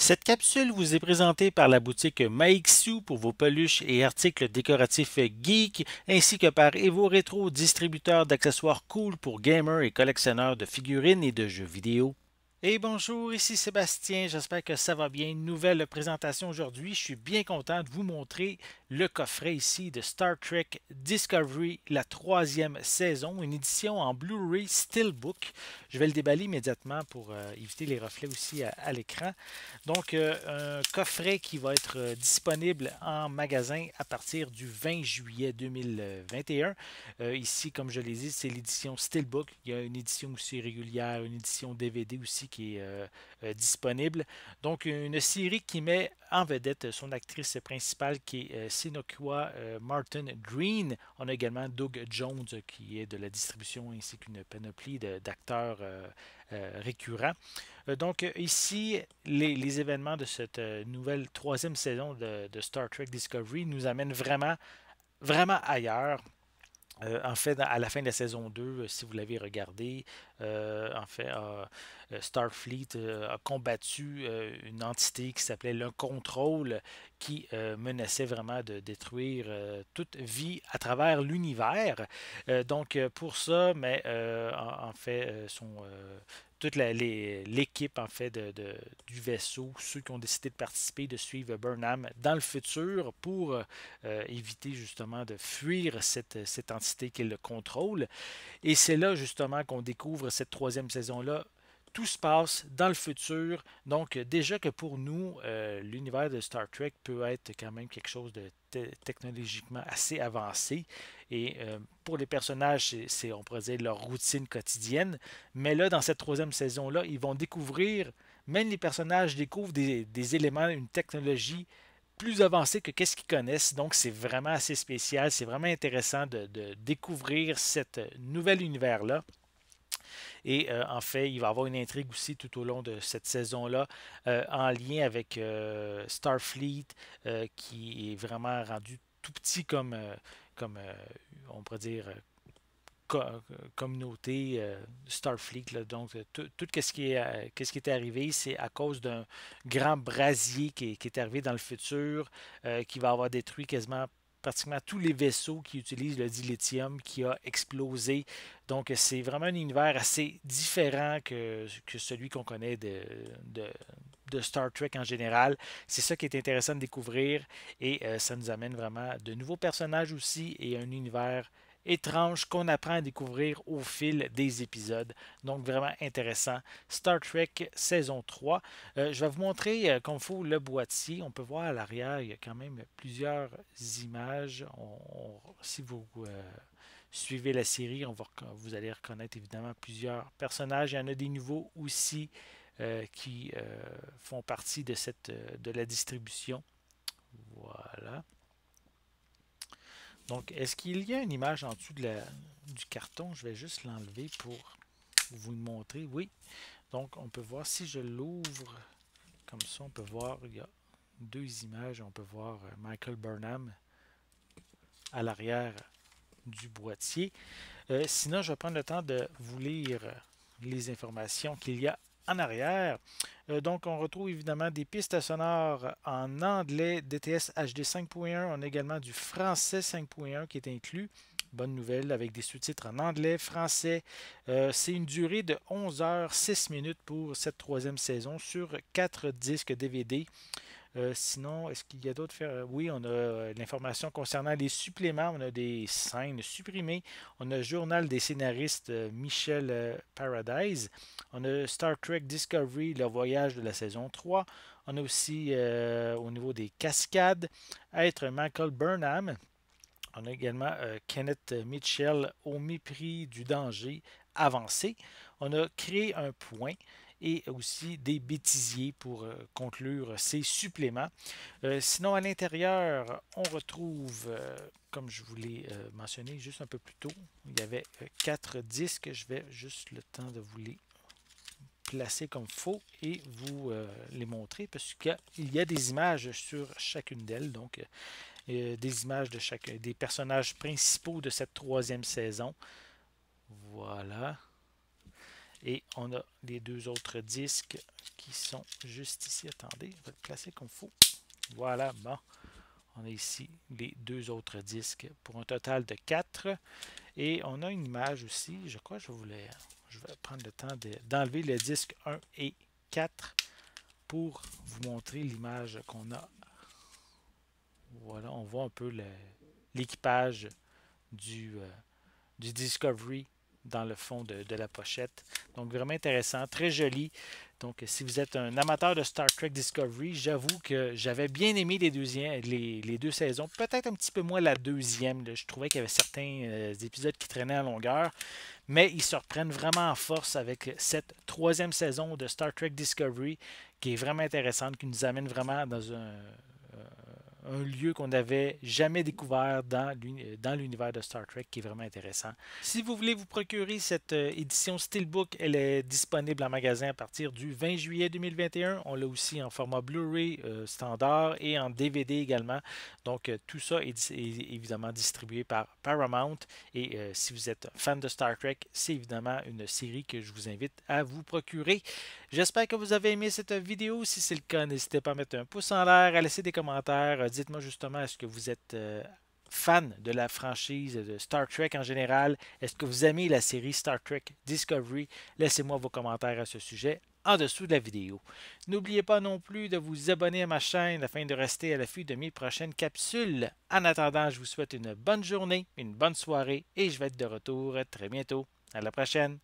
Cette capsule vous est présentée par la boutique Maixu pour vos peluches et articles décoratifs geek, ainsi que par Evo Retro, distributeur d'accessoires cool pour gamers et collectionneurs de figurines et de jeux vidéo. Et bonjour, ici Sébastien, j'espère que ça va bien. Nouvelle présentation aujourd'hui, je suis bien content de vous montrer le coffret ici de Star Trek Discovery, la troisième saison, une édition en Blu-ray Steelbook. Je vais le déballer immédiatement pour éviter les reflets aussi à l'écran. Donc, un coffret qui va être disponible en magasin à partir du 20 juillet 2021. Ici, comme je l'ai dit, c'est l'édition Steelbook. Il y a une édition aussi régulière, une édition DVD aussi qui est disponible. Donc, une série qui met en vedette son actrice principale qui est Sinokua Martin Green. On a également Doug Jones qui est de la distribution ainsi qu'une panoplie d'acteurs récurrents. Donc ici, les événements de cette nouvelle troisième saison de Star Trek Discovery nous amènent vraiment ailleurs. En fait, à la fin de la saison 2, si vous l'avez regardé, Starfleet a combattu une entité qui s'appelait le Contrôle, qui menaçait vraiment de détruire toute vie à travers l'univers. Donc, pour ça, mais en fait, toute l'équipe en fait du vaisseau, ceux qui ont décidé de participer, de suivre Burnham dans le futur pour éviter justement de fuir cette entité qui le contrôle. Et c'est là justement qu'on découvre cette troisième saison-là. Tout se passe dans le futur. Donc déjà que pour nous, l'univers de Star Trek peut être quand même quelque chose de technologiquement assez avancé. Et pour les personnages, c'est, on pourrait dire, leur routine quotidienne. Mais là, dans cette troisième saison-là, ils vont découvrir, même les personnages découvrent des éléments, une technologie plus avancée que qu'est-ce qu'ils connaissent. Donc, c'est vraiment assez spécial. C'est vraiment intéressant de découvrir cet nouvel univers-là. Et en fait, il va y avoir une intrigue aussi tout au long de cette saison-là en lien avec Starfleet qui est vraiment rendu tout petit comme on pourrait dire, communauté Starfleet. Là. Donc, tout ce qui est arrivé, c'est à cause d'un grand brasier qui est arrivé dans le futur, qui va avoir détruit quasiment pratiquement tous les vaisseaux qui utilisent le dilithium qui a explosé. Donc, c'est vraiment un univers assez différent que celui qu'on connaît de, de Star Trek en général. C'est ça qui est intéressant de découvrir et ça nous amène vraiment de nouveaux personnages aussi et un univers étrange qu'on apprend à découvrir au fil des épisodes. Donc vraiment intéressant. Star Trek saison 3. Je vais vous montrer comme il faut le boîtier. On peut voir à l'arrière, il y a quand même plusieurs images. Si vous suivez la série, vous allez reconnaître évidemment plusieurs personnages. Il y en a des nouveaux aussi qui font partie de la distribution. Voilà. Donc, est-ce qu'il y a une image en dessous du carton? Je vais juste l'enlever pour vous le montrer. Oui. Donc, on peut voir si je l'ouvre comme ça, on peut voir, il y a deux images. On peut voir Michael Burnham à l'arrière du boîtier. Sinon, je vais prendre le temps de vous lire les informations qu'il y a en arrière. Donc, on retrouve évidemment des pistes sonores en anglais DTS HD 5.1. On a également du français 5.1 qui est inclus. Bonne nouvelle avec des sous-titres en anglais, français. C'est une durée de 11 heures 6 minutes pour cette troisième saison sur 4 disques DVD. Sinon, est-ce qu'il y a d'autres... Oui, on a l'information concernant les suppléments. On a des scènes supprimées. On a le journal des scénaristes Michel Paradise. On a Star Trek Discovery, le voyage de la saison 3. On a aussi au niveau des cascades, être Michael Burnham. On a également Kenneth Mitchell au mépris du danger avancé. On a créé un point et aussi des bêtisiers pour conclure ces suppléments. Sinon, à l'intérieur, on retrouve, comme je vous l'ai mentionné juste un peu plus tôt, il y avait quatre disques. Je vais juste le temps de vous les placer comme il faut et vous les montrer parce qu'il y a des images sur chacune d'elles. Donc, des images des personnages principaux de cette troisième saison. Voilà. Et on a les deux autres disques qui sont juste ici. Attendez, on va le placer comme il faut. Voilà, bon. On a ici les deux autres disques pour un total de 4. Et on a une image aussi. Je crois que je vais prendre le temps d'enlever le disque 1 et 4 pour vous montrer l'image qu'on a. Voilà, on voit un peu l'équipage du Discovery dans le fond de la pochette. Donc vraiment intéressant, très joli. Donc si vous êtes un amateur de Star Trek Discovery, j'avoue que j'avais bien aimé les deux saisons. Peut-être un petit peu moins la deuxième. Là. Je trouvais qu'il y avait certains épisodes qui traînaient en longueur. Mais ils se reprennent vraiment en force avec cette troisième saison de Star Trek Discovery qui est vraiment intéressante, qui nous amène vraiment dans un lieu qu'on n'avait jamais découvert dans l'univers de Star Trek qui est vraiment intéressant. Si vous voulez vous procurer cette édition Steelbook, elle est disponible en magasin à partir du 20 juillet 2021. On l'a aussi en format Blu-ray standard et en DVD également. Donc tout ça est évidemment distribué par Paramount. Et si vous êtes fan de Star Trek, c'est évidemment une série que je vous invite à vous procurer. J'espère que vous avez aimé cette vidéo. Si c'est le cas, n'hésitez pas à mettre un pouce en l'air, à laisser des commentaires. Dites-moi justement, est-ce que vous êtes fan de la franchise de Star Trek en général? Est-ce que vous aimez la série Star Trek Discovery? Laissez-moi vos commentaires à ce sujet en dessous de la vidéo. N'oubliez pas non plus de vous abonner à ma chaîne afin de rester à l'affût de mes prochaines capsules. En attendant, je vous souhaite une bonne journée, une bonne soirée et je vais être de retour très bientôt. À la prochaine!